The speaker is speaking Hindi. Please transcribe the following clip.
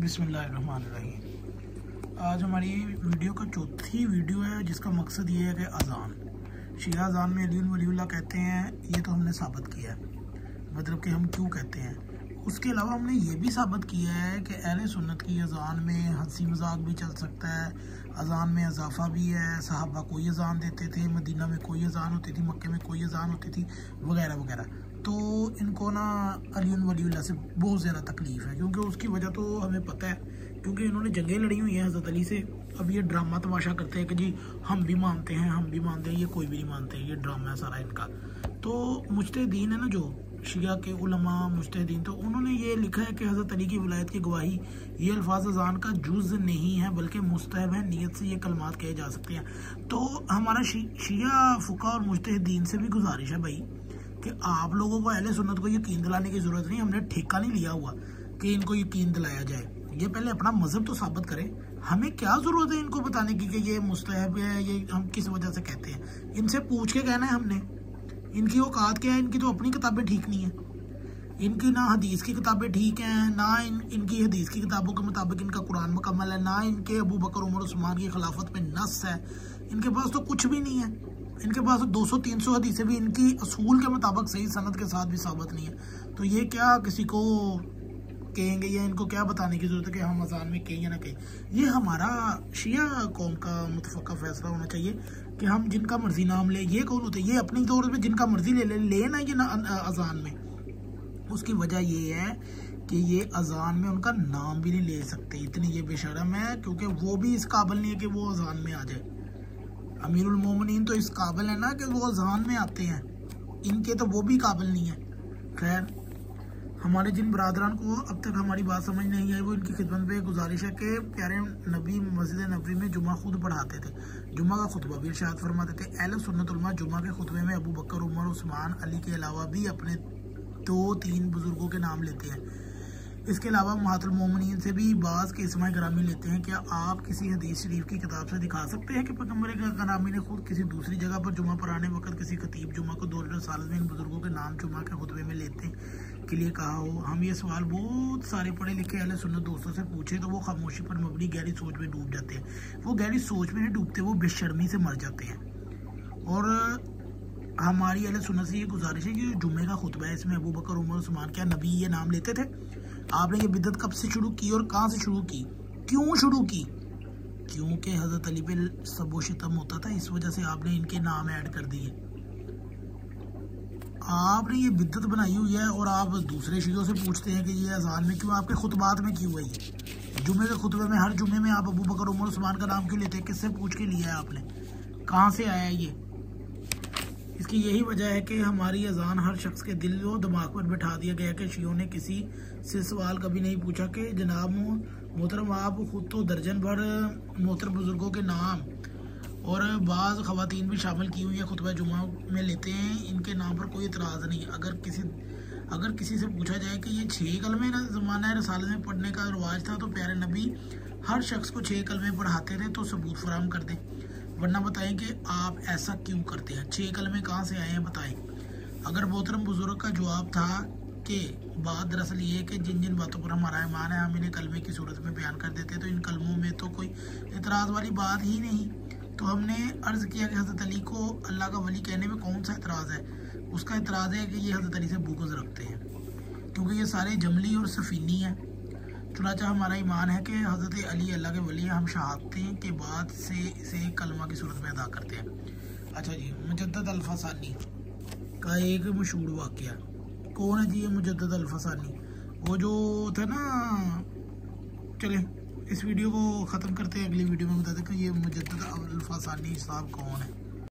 बिस्मिल्लाहिर्रहमानिर्रहीम। आज हमारी वीडियो का चौथी वीडियो है जिसका मकसद ये है कि अज़ान शिया अज़ान में अली वलीउल्लाह कहते हैं, ये तो हमने साबित किया है, मतलब कि हम क्यों कहते हैं। उसके अलावा हमने ये भी साबित किया है कि अहले सुन्नत की अज़ान में हंसी मजाक भी चल सकता है, अज़ान में इजाफा भी है। सहाबा कोई अज़ान देते थे, मदीना में कोई अज़ान होती थी, मक्के में कोई अज़ान होती थी, वगैरह वगैरह। तो इनको ना अली वलीउल्लाह से बहुत ज़्यादा तकलीफ़ है, क्योंकि उसकी वजह तो हमें पता है, क्योंकि इन्होंने जंगें लड़ी हुई हैं हज़रत अली से। अब ये ड्रामा तमाशा करते हैं कि जी हम भी मानते हैं, हम भी मानते हैं, ये कोई भी नहीं मानते, ये ड्रामा है सारा इनका। तो मुज्तहिदीन है ना, जो शिया के उलमा मुज्तहिदीन, तो उन्होंने ये लिखा है कि हज़रत अली की विलायत की गवाही ये अल्फाज अज़ान का जुज़ नहीं है बल्कि मुस्तहब है, नीयत से ये कलमात कहे जा सकते हैं। तो हमारा शिया फुका और मुज्तहिदीन से भी गुजारिश है भाई कि आप लोगों को अहले सुन्नत को यकीन दिलाने की ज़रूरत नहीं, हमने ठेका नहीं लिया हुआ कि इनको यकीन दिलाया जाए। ये पहले अपना मज़हब तो साबित करें, हमें क्या ज़रूरत है इनको बताने की कि ये मुस्तहब है, ये हम किस वजह से कहते हैं। इनसे पूछ के कहना है हमने, इनकी औकात क्या है, इनकी तो अपनी किताबें ठीक नहीं है, इनकी ना हदीस की किताबें ठीक हैं, ना इनकी हदीस की किताबों के मुताबिक इनका कुरान मुकम्मल है, ना इनके अबू बकर उमर उस्मान की खिलाफत में नस है, इनके पास तो कुछ भी नहीं है। इनके पास 200-300 हदीसें भी इनकी असूल के मुताबिक सही सनद के साथ भी साबित नहीं है। तो ये क्या किसी को कहेंगे या इनको क्या बताने की जरूरत है कि हम अज़ान में कहें या ना कहें। ये हमारा शिया कौम का मुतफ़क़ा फैसला होना चाहिए कि हम जिनका मर्जी नाम ले। ये कौन होते हैं, ये अपनी तौर पर जिनका मर्जी ले ना ये अज़ान में। उसकी वजह ये है कि ये अज़ान में उनका नाम भी नहीं ले सकते, इतनी ये बेशर्म है, क्योंकि वो भी इस काबिल नहीं है कि वो अज़ान में आ जाए। अमीरुल मोमिनीन तो इस काबिल है ना कि वो अज़ान में आते हैं, इनके तो वो भी काबिल नहीं है। खैर, हमारे जिन बरादरान को अब तक हमारी बात समझ नहीं आई, वो इनकी खिदमत में गुजारिश है कि प्यारे नबी मस्जिद नबवी में जुमा खुद पढ़ाते थे, जुमा का खुतबा भी इरशाद फरमाते थे। अहले सुन्नत उलमा जुमा के खुतबे में अबू बकर उमर उस्मान अली के अलावा भी अपने 2-3 बुजुर्गों के नाम लेते हैं। इसके अलावा उम्महातुल मोमिनीन से भी बाज़ के इस्माए गिरामी लेते हैं। क्या आप किसी हदीस शरीफ की किताब से दिखा सकते हैं कि पैगंबर गिरामी ने खुद किसी दूसरी जगह पर जुमा पढ़ाने वक्त किसी खतीब जुमा को दौर साल में इन बुजुर्गों के नाम जुमा के खुतबे में लेते के लिए कहा हो? हम ये सवाल बहुत सारे पढ़े लिखे अहले सुन्नत दोस्तों से पूछे तो वो खामोशी पर मबनी गहरी सोच में डूब जाते हैं। वो गहरी सोच में नहीं डूबते, वो बेशर्मी से मर जाते हैं। और हमारी अहले सुन्नत से ये गुजारिश है कि जुम्मे का खुतबा है, इसमें अबू बकर उमर उस्मान क्या नबी ये नाम लेते थे? आपने ये बिदअत कब से शुरू की और कहाँ से शुरू की, क्यों शुरू की? क्योंकि हज़रत अली पे सबो शितम होता था, इस वजह से आपने इनके नाम ऐड कर दिए। आपने ये बिदअत बनाई हुई है और आप दूसरे शियों से पूछते हैं कि ये अज़ान में क्यों, आपके खुतबात में क्यों है ये? जुम्मे के खुतबे में हर जुम्मे में आप अबू बकर उमर उस्मान का नाम क्यों लेते हैं? किससे पूछ के लिया है आपने, कहाँ से आया है ये? इसकी यही वजह है कि हमारी अज़ान हर शख्स के दिल और दिमाग पर बैठा दिया गया कि शियों ने किसी से सवाल कभी नहीं पूछा कि जनाब मोहतरम आप खुद तो दर्जन भर मोहतरम बुजुर्गों के नाम और बाज़ ख़वातीन भी शामिल की हुई है खुतबा जुमा में लेते हैं, इनके नाम पर कोई एतराज़ नहीं। अगर किसी से पूछा जाए कि ये 6 कलमे ना ज़माना रसाले में पढ़ने का रिवाज था तो प्यारे नबी हर शख्स को 6 कलमे पढ़ाते थे, तो सबूत फराहम कर दें, वरना बताएं कि आप ऐसा क्यों करते हैं। 6 कलमे कहाँ से आए हैं बताएं। अगर मोहतरम बुजुर्ग का जवाब था कि बात दरअसल ये है कि जिन जिन बातों पर हमारा ईमान है हम इन्हें कलमे की सूरत में बयान कर देते हैं, तो इन कलमों में तो कोई एतराज़ वाली बात ही नहीं। तो हमने अर्ज़ किया कि हज़रत अली को अल्लाह का वली कहने में कौन सा एतराज़ है? उसका एतराज़ है कि ये हज़रत अली से बुग़्ज़ रखते हैं, क्योंकि ये सारे जमली और सफ़ीनी हैं। चुनांचे हमारा ईमान है कि हज़रत अली अल्लाह के वली हैं, हम शहादतें के बाद से इसे कलमा की सूरत में अदा करते हैं। अच्छा जी, मुजद्दद अल-फसानी का एक मशहूर वाक़या, कौन है जी ये मुजद्दद अल-फसानी? वो जो था ना, चले इस वीडियो को ख़त्म करते हैं, अगली वीडियो में बताते हैं कि ये मुजद्दद अल-फसानी साहब कौन है।